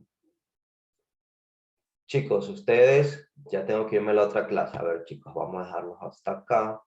Chicos, ustedes, ya tengo que irme a la otra clase. A ver, chicos, vamos a dejarlos hasta acá.